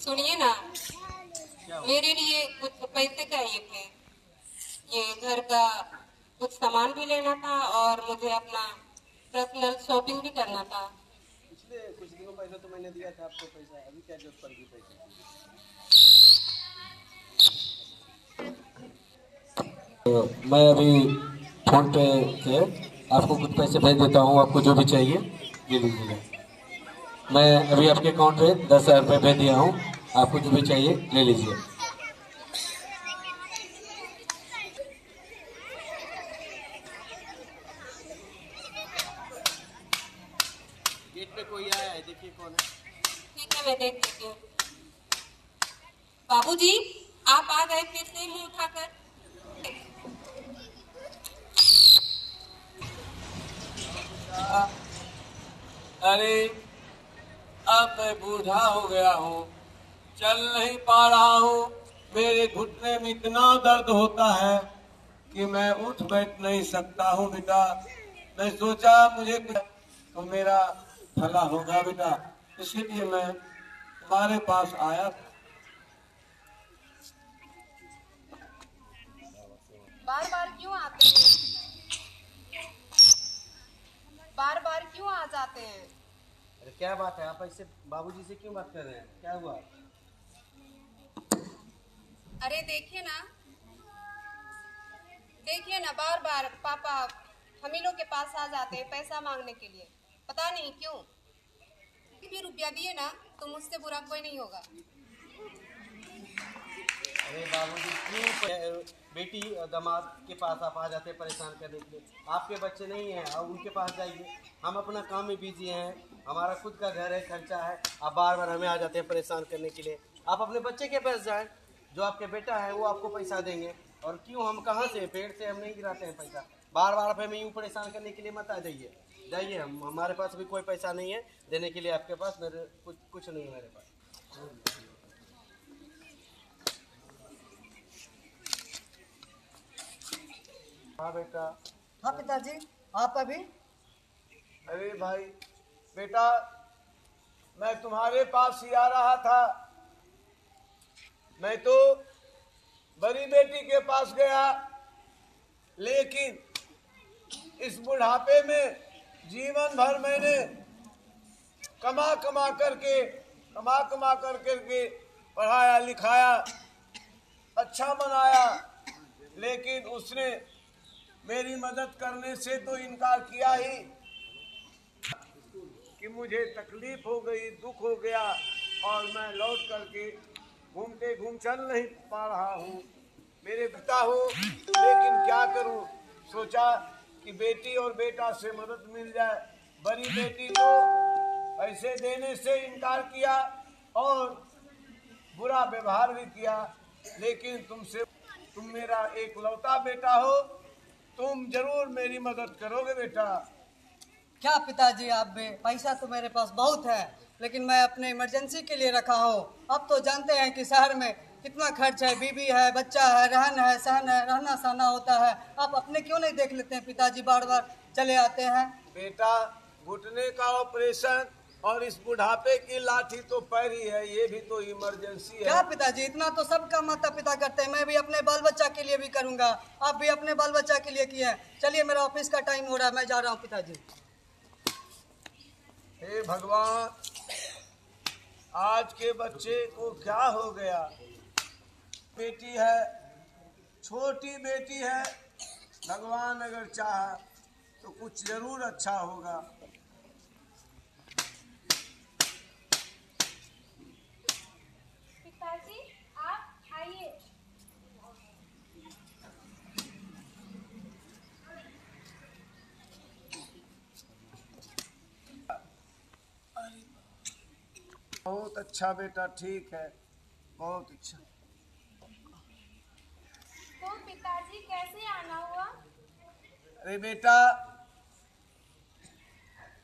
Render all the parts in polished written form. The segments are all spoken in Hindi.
सुनिए ना, मेरे लिए कुछ पैसे चाहिए थे। ये घर का कुछ सामान भी लेना था और मुझे अपना पर्सनल शॉपिंग भी करना था। पिछले कुछ दिनों पहले तो मैंने दिया था आपको पैसा, अभी क्या जरूरत पड़ेगी पैसे की? तो मैं अभी फोन पे से आपको कुछ पैसे भेज देता हूँ, आपको जो भी चाहिए दे दीजिएगा। मैं अभी आपके अकाउंट पे 10,000 रुपये भेज दिया हूँ, आपको जो भी चाहिए ले लीजिए। गेट पे कोई आया है, देखिए कौन है। ठीक है, मैं देख लेती हूँ। बाबूजी, आप आ गए फिर से मुंह उठाकर। अरे अब मैं बूढ़ा हो गया हूँ, चल नहीं पा रहा हूँ। मेरे घुटने में इतना दर्द होता है कि मैं उठ बैठ नहीं सकता हूँ बेटा। मैं सोचा मुझे कुछ तो मेरा भला होगा बेटा, इसीलिए मैं तुम्हारे पास आया। बार बार क्यों आते हैं? बार बार क्यों आ जाते हैं? अरे क्या बात है, आप ऐसे बाबूजी से क्यों बात कर रहे हैं? क्या हुआ? अरे देखिए ना, बार बार पापा हम ही लोग के पास आ जाते हैं पैसा मांगने के लिए। पता नहीं क्यों। भी रुपया दिए ना तो मुझसे बुरा कोई नहीं होगा। अरे बाबूजी क्यों बेटी और दामाद के पास आप आ जाते हैं परेशान करने के लिए? आपके बच्चे नहीं हैं, अब उनके पास जाइए। हम अपना काम में बिजी हैं, हमारा खुद का घर है, खर्चा है। आप बार बार हमें आ जाते हैं परेशान करने के लिए। आप अपने बच्चे के पास जाएं, जो आपके बेटा है वो आपको पैसा देंगे। और क्यों, हम कहाँ से, पेड़ से हम नहीं गिराते हैं पैसा। बार बार आप हमें यूँ परेशान करने के लिए मत आ जाइए। जाइए, हम हमारे पास अभी कोई पैसा नहीं है देने के लिए आपके पास। मेरे कुछ नहीं है मेरे पास। हाँ बेटा। हाँ पिताजी, आप अभी? अरे भाई बेटा, मैं तुम्हारे पास ही आ रहा था। मैं तो बड़ी बेटी के पास गया, लेकिन इस बुढ़ापे में जीवन भर मैंने कमा कमा करके पढ़ाया लिखाया, अच्छा बनाया, लेकिन उसने मेरी मदद करने से तो इनकार किया ही कि मुझे तकलीफ हो गई, दुख हो गया और मैं लौट करके चल नहीं पा रहा हूँ। मेरे पिता हो, लेकिन क्या करूँ, सोचा कि बेटी और बेटा से मदद मिल जाए। बड़ी बेटी तो पैसे देने से इनकार किया और बुरा व्यवहार भी किया, लेकिन तुम मेरा एक लौता बेटा हो, तुम जरूर मेरी मदद करोगे बेटा। क्या पिताजी, आप भी पैसा तो मेरे पास बहुत है, लेकिन मैं अपने इमरजेंसी के लिए रखा हूँ। अब तो जानते हैं कि शहर में कितना खर्च है, बीबी है, बच्चा है, रहन है, सहन है, रहना सहना होता है। आप अपने क्यों नहीं देख लेते हैं पिताजी, बार बार चले आते हैं। बेटा, घुटने का ऑपरेशन और इस बुढ़ापे की लाठी तो पैर ही है, ये भी तो इमरजेंसी है। क्या पिताजी, इतना तो सबका माता पिता करते हैं, मैं भी अपने बाल बच्चा के लिए भी करूँगा। आप भी अपने बाल बच्चा के लिए किए। चलिए, मेरा ऑफिस का टाइम हो रहा है, मैं जा रहा हूँ पिताजी। हे भगवान, आज के बच्चे को क्या हो गया? बेटी है, छोटी बेटी है, भगवान अगर चाहा तो कुछ जरूर अच्छा होगा। पिताजी, आप आइए। बहुत अच्छा बेटा, ठीक है, बहुत अच्छा। तो पिताजी कैसे आना हुआ? अरे बेटा,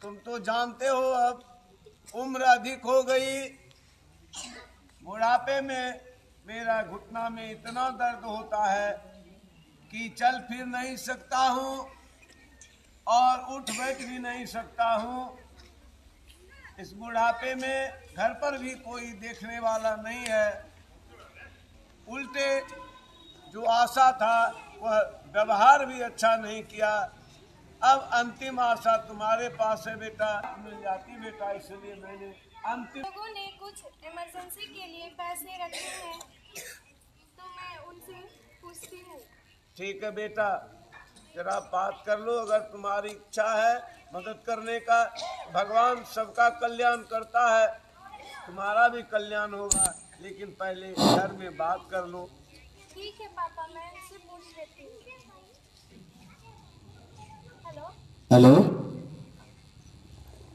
तुम तो जानते हो अब उम्र अधिक हो गई। बुढ़ापे में मेरा घुटना में इतना दर्द होता है कि चल फिर नहीं सकता हूँ और उठ बैठ भी नहीं सकता हूँ। इस बुढ़ापे में घर पर भी कोई देखने वाला नहीं है। उल्टे जो आशा था वह व्यवहार भी अच्छा नहीं किया। अब अंतिम आशा तुम्हारे पास है बेटा, मिल जाती बेटा, इसलिए मैंने अंतिम। लोगों ने कुछ इमरजेंसी के लिए पैसे रखे हैं तो मैं उनसे पूछती हूँ। ठीक है बेटा, जरा बात कर लो। अगर तुम्हारी इच्छा है मदद करने का, भगवान सबका कल्याण करता है, तुम्हारा भी कल्याण होगा, लेकिन पहले घर में बात कर लो। ठीक है पापा, मैं उनसे पूछ लेती हूँ। हेलो हेलो,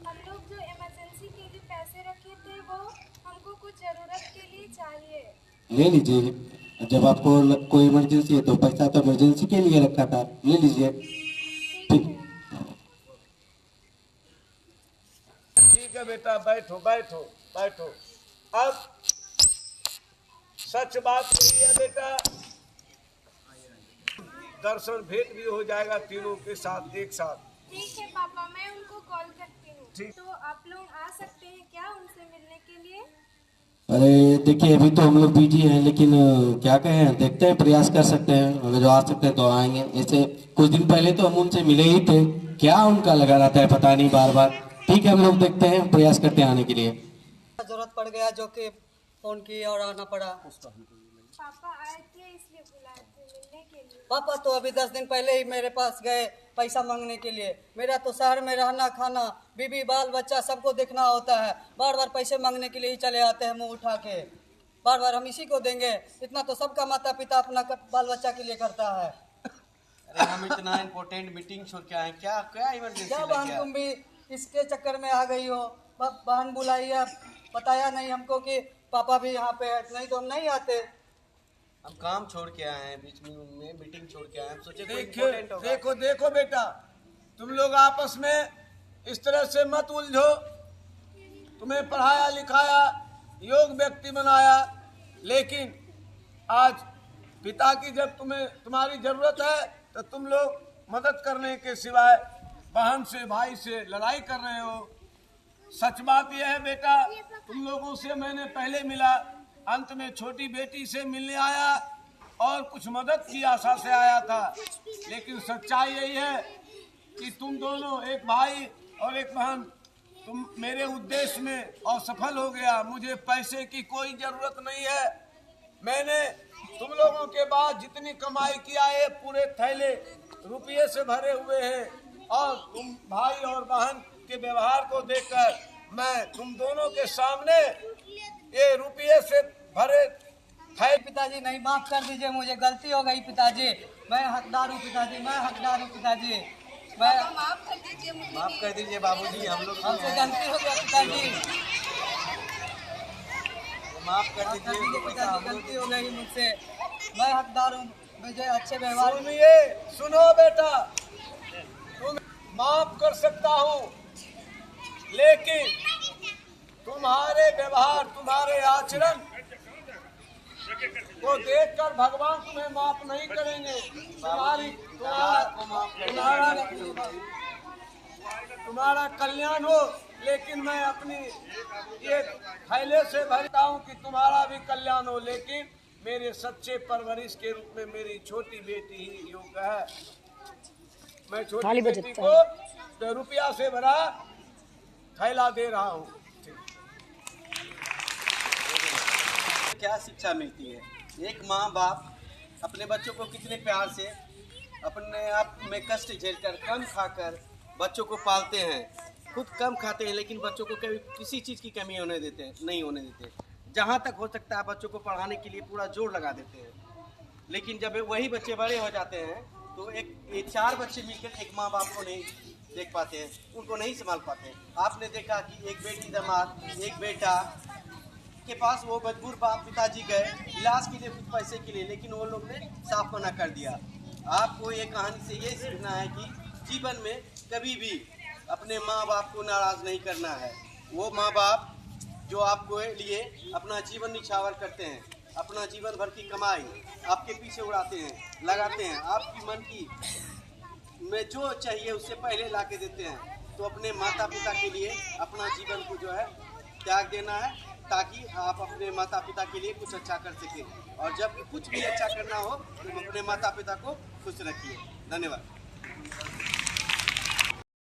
हम लोग जो इमरजेंसी के लिए पैसे रखे थे वो हमको कुछ जरूरत के लिए चाहिए। ले लीजिए। जब आपको कोई इमरजेंसी है तो पैसा तो इमरजेंसी के लिए रखा था, ले लीजिए। ठीक है बेटा, बैठो बैठो बैठो। अब सच बात यही है बेटा, दर्शन भेंट भी हो जाएगा तीनों के साथ एक साथ। ठीक है पापा, मैं उनको कॉल करती हूँ। ठीक। तो आप लोग आ सकते हैं क्या उनसे मिलने के लिए? अरे देखिए, अभी तो हम लोग बिजी हैं, लेकिन क्या कहें, देखते हैं, प्रयास कर सकते हैं। अगर जो आ सकते हैं तो आएंगे। जैसे कुछ दिन पहले तो हम उनसे मिले ही थे, क्या उनका लगा रहता है पता नहीं बार बार। ठीक है, हम लोग देखते हैं, प्रयास करते हैं आने के लिए। जरूरत पड़ गया जो कि फोन की और आना पड़ा। पापा आए थे इसलिए बुलाए थे मिलने के लिए। पापा तो अभी 10 दिन पहले ही मेरे पास गए पैसा मांगने के लिए। मेरा तो शहर में रहना खाना, बीबी बाल बच्चा सबको देखना होता है। बार बार पैसे मांगने के लिए ही चले आते हैं मुंह उठा के। बार बार हम इसी को देंगे, इतना तो सबका माता पिता अपना बाल बच्चा के लिए करता है। अरे हम इतना इम्पोर्टेंट मीटिंग छोड़ के आए, क्या क्या इमरजेंसी क्या लग बहन गया? तुम भी इसके चक्कर में आ गई हो? बहन बुलाई है, बताया नहीं हमको कि पापा भी यहाँ पे है, नहीं तो हम नहीं आते। हम काम छोड़ के आए हैं, बीच में मीटिंग छोड़ के आए हैं, सोचे कोई देखिए इम्पोर्टेंट होगा। देखो देखो बेटा, तुम लोग आपस में इस तरह से मत उलझो। तुम्हें पढ़ाया लिखाया, योग व्यक्ति बनाया, लेकिन आज पिता की जब तुम्हारी जरूरत है तो तुम लोग मदद करने के सिवाय बहन से भाई से लड़ाई कर रहे हो। सच बात यह है बेटा, तुम लोगों से मैंने पहले मिला, अंत में छोटी बेटी से मिलने आया और कुछ मदद की आशा से आया था। लेकिन सच्चाई यही है कि तुम दोनों, एक भाई और एक बहन, तुम मेरे उद्देश्य में असफल हो गया। मुझे पैसे की कोई जरूरत नहीं है। मैंने तुम लोगों के बाद जितनी कमाई किया है पूरे थैले रुपये से भरे हुए हैं, और तुम भाई और बहन के व्यवहार को देखकर मैं तुम दोनों के सामने ये रुपये से भरे थैले। पिताजी नहीं, माफ कर दीजिए, मुझे गलती हो गई पिताजी। मैं हकदार हूँ पिताजी, मैं हकदार हूँ पिताजी। मैं माफ कर दीजिए मुझे। माफ कर दीजिए बाबूजी, हम लोग हमसे गलती हो गया पिताजी। माफ कर माफ कर दीजिए दीजिए पिताजी, गलती हो गई मुझसे। मैं हकदार हूँ, मुझे अच्छे व्यवहार। सुनिए, सुनो बेटा, तुम माफ कर सकता हूँ, लेकिन तुम्हारे व्यवहार, तुम्हारे आचरण को देखकर भगवान तुम्हें माफ नहीं करेंगे। तुम्हारा कल्याण हो, लेकिन मैं अपनी ये थैले से भरता हूँ कि तुम्हारा भी कल्याण हो। लेकिन मेरे सच्चे परवरिश के रूप में मेरी छोटी बेटी ही योग्य है। मैं छोटी बेटी को रुपया से भरा थैला दे रहा हूँ। क्या शिक्षा मिलती है? एक माँ बाप अपने बच्चों को कितने प्यार से, अपने आप में कष्ट झेलकर, कम खाकर बच्चों को पालते हैं। खुद कम खाते हैं, लेकिन बच्चों को कभी किसी चीज़ की कमी नहीं होने देते। जहाँ तक हो सकता है बच्चों को पढ़ाने के लिए पूरा जोर लगा देते हैं। लेकिन जब वही बच्चे बड़े हो जाते हैं तो ये 4 बच्चे मिलकर एक माँ बाप को नहीं देख पाते हैं, उनको नहीं संभाल पाते। आपने देखा कि एक बेटी दामाद, एक बेटा के पास वो मजबूर बाप पिताजी गए इलाज के लिए, कुछ पैसे के लिए, लेकिन वो लोग ने साफ मना कर दिया। आपको ये कहानी से ये सीखना है कि जीवन में कभी भी अपने माँ बाप को नाराज़ नहीं करना है। वो माँ बाप जो आपको लिए अपना जीवन निछावर करते हैं, अपना जीवन भर की कमाई आपके पीछे उड़ाते हैं, लगाते हैं, आपकी मन की में जो चाहिए उससे पहले ला के देते हैं। तो अपने माता पिता के लिए अपना जीवन को जो है त्याग देना है, ताकि आप अपने माता पिता के लिए कुछ अच्छा कर सकें। और जब कुछ भी अच्छा करना हो तो अपने माता पिता को खुश रखिए। धन्यवाद।